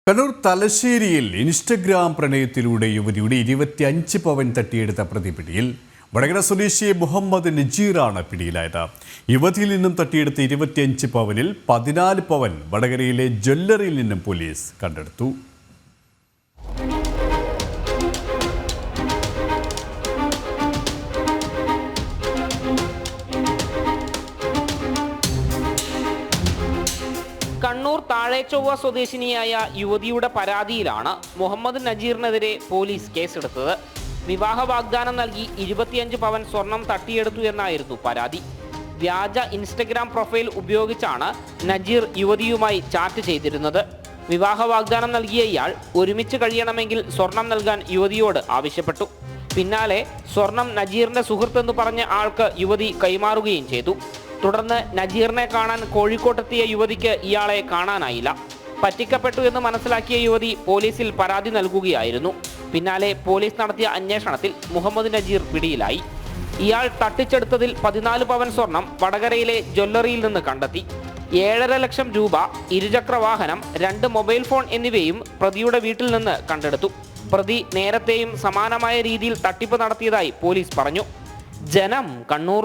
കണ്ണൂർ തലശ്ശേരിയിൽ ഇൻസ്റ്റഗ്രാം പ്രണയത്തിലൂടെ യുവതിയുടെ 25 പവൻ തട്ടിയെടുത്ത പ്രതിപിടിയിൽ വടകര സ്വദേശി മുഹമ്മദ് നജീറാണ് പിടിയിലായത്. യുവതിയിൽ നിന്നും തട്ടിയെടുത്ത 25 പവനിൽ 14 പവൻ വടകരയിലെ ജ്വല്ലറിയിൽ നിന്നും പോലീസ് കണ്ടെടുത്തു. കണ്ണൂർ താഴേച്ചൊവ്വ സ്വദേശിനിയായ യുവതിയുടെ പരാതിയിലാണ് മുഹമ്മദ് നജീറിനെതിരെ പോലീസ് കേസെടുത്തത്. വിവാഹ വാഗ്ദാനം നൽകി 25 പവൻ സ്വർണം തട്ടിയെടുത്തു എന്നായിരുന്നു പരാതി. വ്യാജ ഇൻസ്റ്റഗ്രാം പ്രൊഫൈൽ ഉപയോഗിച്ചാണ് നജീർ യുവതിയുമായി ചാറ്റ് ചെയ്തിരുന്നത്. വിവാഹ വാഗ്ദാനം നൽകിയ ഇയാൾ ഒരുമിച്ച് കഴിയണമെങ്കിൽ സ്വർണം നൽകാൻ യുവതിയോട് ആവശ്യപ്പെട്ടു. പിന്നാലെ സ്വർണം നജീറിന്റെ സുഹൃത്തെന്ന് പറഞ്ഞ ആൾക്ക് യുവതി കൈമാറുകയും ചെയ്തു. തുടർന്ന് നജീറിനെ കാണാൻ കോഴിക്കോട്ടെത്തിയ യുവതിക്ക് ഇയാളെ കാണാനായില്ല. പറ്റിക്കപ്പെട്ടു എന്ന് മനസ്സിലാക്കിയ യുവതി പോലീസിൽ പരാതി നൽകുകയായിരുന്നു. പിന്നാലെ പോലീസ് നടത്തിയ അന്വേഷണത്തിൽ മുഹമ്മദ് നജീർ പിടിയിലായി. ഇയാൾ തട്ടിച്ചെടുത്തതിൽ 14 പവൻ സ്വർണം വടകരയിലെ ജ്വല്ലറിയിൽ നിന്ന് കണ്ടെത്തി. 7.5 ലക്ഷം രൂപ, ഇരുചക്ര വാഹനം, 2 മൊബൈൽ ഫോൺ എന്നിവയും പ്രതിയുടെ വീട്ടിൽ നിന്ന് കണ്ടെടുത്തു. പ്രതി നേരത്തെയും സമാനമായ രീതിയിൽ തട്ടിപ്പ് നടത്തിയതായി പോലീസ് പറഞ്ഞു. ജനം, കണ്ണൂർ.